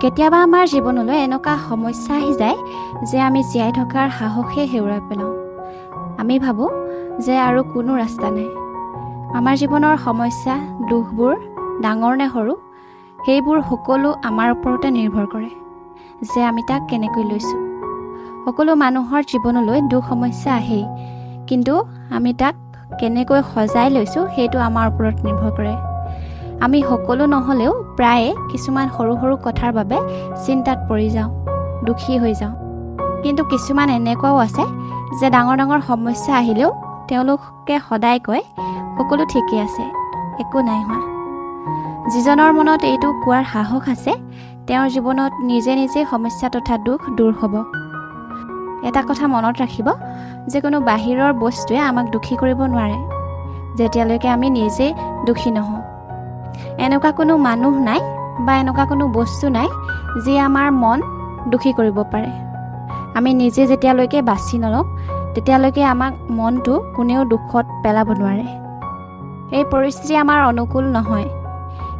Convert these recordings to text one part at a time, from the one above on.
কেতিয়াবা আমাৰ জীৱনলৈ এনেকুৱা সমস্যা আহি যায় যে আমি জীয়াই থকাৰ সাহসে হেৰুৱাই পেলাওঁ। আমি ভাবোঁ যে আৰু কোনো ৰাস্তা নাই। আমাৰ জীৱনৰ সমস্যা, দুখবোৰ ডাঙৰ নে সৰু, সেইবোৰ সকলো আমাৰ ওপৰতে নিৰ্ভৰ কৰে যে আমি তাক কেনেকৈ লৈছোঁ। সকলো মানুহৰ জীৱনলৈ দুখ সমস্যা আহেই, কিন্তু আমি তাক কেনেকৈ সজাই লৈছোঁ সেইটো আমাৰ ওপৰত নিৰ্ভৰ কৰে। আমি সকলো নহ'লেও প্ৰায়ে কিছুমান সৰু সৰু কথাৰ বাবে চিন্তাত পৰি যাওঁ, দুখী হৈ যাওঁ। কিন্তু কিছুমান এনেকুৱাও আছে যে ডাঙৰ ডাঙৰ সমস্যা আহিলেও তেওঁলোকে সদায় কয় সকলো ঠিকেই আছে, একো নাই হোৱা। যিজনৰ মনত এইটো কোৱাৰ সাহস আছে, তেওঁৰ জীৱনত নিজে নিজে সমস্যা তথা দুখ দূৰ হ'ব। এটা কথা মনত ৰাখিব যে কোনো বাহিৰৰ বস্তুৱে আমাক দুখী কৰিব নোৱাৰে যেতিয়ালৈকে আমি নিজে দুখী নহওঁ। এনেকুৱা কোনো মানুহ নাই বা এনেকুৱা কোনো বস্তু নাই যিয়ে আমাৰ মন দুখী কৰিব পাৰে। আমি নিজে যেতিয়ালৈকে বাছি নলওঁ তেতিয়ালৈকে আমাক মনটো কোনেও দুখত পেলাব নোৱাৰে। এই পৰিস্থিতি আমাৰ অনুকূল নহয়,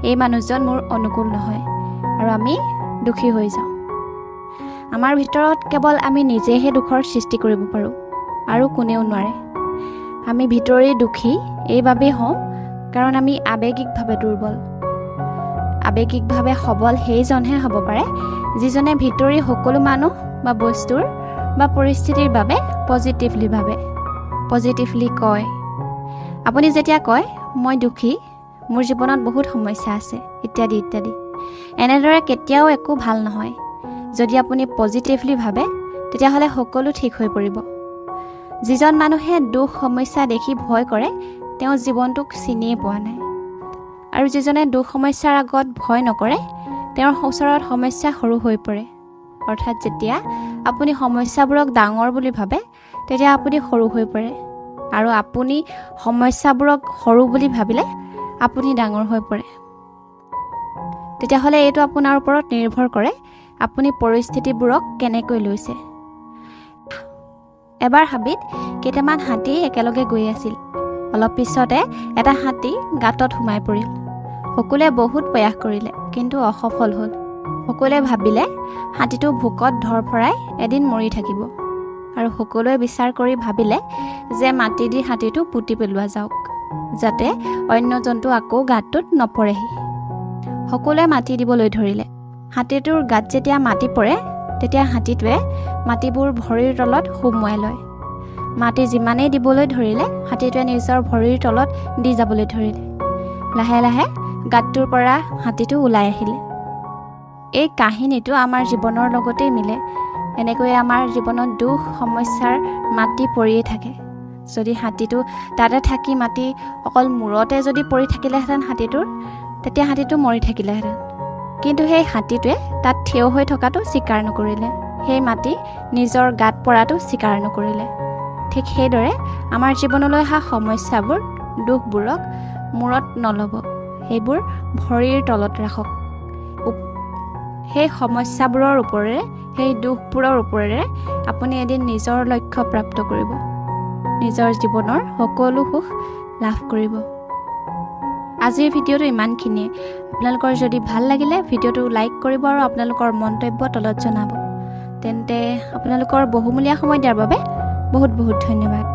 এই মানুহজন মোৰ অনুকূল নহয়, আৰু আমি দুখী হৈ যাওঁ। আমাৰ ভিতৰত কেৱল আমি নিজেহে দুখৰ সৃষ্টি কৰিব পাৰোঁ, আৰু কোনেও নোৱাৰে। আমি ভিতৰি দুখী এইবাবেই হওঁ কাৰণ আমি আৱেগিকভাৱে দুৰ্বল। আৱেগিকভাৱে সবল সেইজনহে হ'ব পাৰে যিজনে ভিতৰি সকলো মানুহ বা বস্তুৰ বা পৰিস্থিতিৰ বাবে পজিটিভলি কয়। আপুনি যেতিয়া কয় মই দুখী, মোৰ জীৱনত বহুত সমস্যা আছে ইত্যাদি ইত্যাদি, এনেদৰে কেতিয়াও একো ভাল নহয়। যদি আপুনি পজিটিভলি ভাবে তেতিয়াহ'লে সকলো ঠিক হৈ পৰিব। যিজন মানুহে দুখ সমস্যা দেখি ভয় কৰে তেওঁ জীৱনটোক চিনিয়ে পোৱা নাই, আৰু যিজনে দুখ সমস্যাৰ আগত ভয় নকৰে তেওঁৰ ওচৰত সমস্যা সৰু হৈ পৰে। অৰ্থাৎ যেতিয়া আপুনি সমস্যাবোৰক ডাঙৰ বুলি ভাবে তেতিয়া আপুনি সৰু হৈ পৰে, আৰু আপুনি সমস্যাবোৰক সৰু বুলি ভাবিলে আপুনি ডাঙৰ হৈ পৰে। তেতিয়াহ'লে এইটো আপোনাৰ ওপৰত নিৰ্ভৰ কৰে আপুনি পৰিস্থিতিবোৰক কেনেকৈ লৈছে। এবাৰ হাবিত কেইটামান হাতী একেলগে গৈ আছিল। অলপ পিছতে এটা হাতী গাঁতত সোমাই পৰিল। সকলোৱে বহুত প্ৰয়াস কৰিলে কিন্তু অসফল হ'ল। সকলোৱে ভাবিলে হাতীটো ভোকত ধৰফৰাই এদিন মৰি থাকিব, আৰু সকলোৱে বিচাৰ কৰি ভাবিলে যে মাটি দি হাতীটো পুতি পেলোৱা যাওক যাতে অন্য জন্তু আকৌ গাঁতটোত নপৰেহি। সকলোৱে মাটি দিবলৈ ধৰিলে। হাতীটোৰ গাত যেতিয়া মাটি পৰে তেতিয়া হাতীটোৱে মাটিবোৰ ভৰিৰ তলত সুমুৱাই লয়। মাটি যিমানেই দিবলৈ ধৰিলে হাতীটোৱে নিজৰ ভৰিৰ তলত দি যাবলৈ ধৰিলে। লাহে লাহে গাঁতটোৰ পৰা হাতীটো ওলাই আহিলে। এই কাহিনীটো আমাৰ জীৱনৰ লগতেই মিলে। এনেকৈয়ে আমাৰ জীৱনত দুখ সমস্যাৰ মাটি পৰিয়ে থাকে। যদি হাতীটো তাতে থাকি মাটি অকল মূৰতে যদি পৰি থাকিলেহেঁতেন হাতীটোৰ, তেতিয়া হাতীটো মৰি থাকিলেহেঁতেন। কিন্তু সেই হাতীটোৱে তাত থিয় হৈ থকাটো স্বীকাৰ নকৰিলে, সেই মাটি নিজৰ গাত পৰাটো স্বীকাৰ নকৰিলে। ঠিক সেইদৰে আমাৰ জীৱনলৈ অহা সমস্যাবোৰ, দুখবোৰক মূৰত নল'ব, সেইবোৰ ভৰিৰ তলত ৰাখক। সেই সমস্যাবোৰৰ ওপৰেৰে, সেই দুখবোৰৰ ওপৰেৰে আপুনি এদিন নিজৰ লক্ষ্য প্ৰাপ্ত কৰিব, নিজৰ জীৱনৰ সকলো সুখ লাভ কৰিব। আজিৰ ভিডিঅ'টো ইমানখিনিয়ে। আপোনালোকৰ যদি ভাল লাগিলে ভিডিঅ'টো লাইক কৰিব আৰু আপোনালোকৰ মন্তব্য তলত জনাব। তেন্তে আপোনালোকৰ বহুমূলীয়া সময় দিয়াৰ বাবে বহুত বহুত ধন্যবাদ।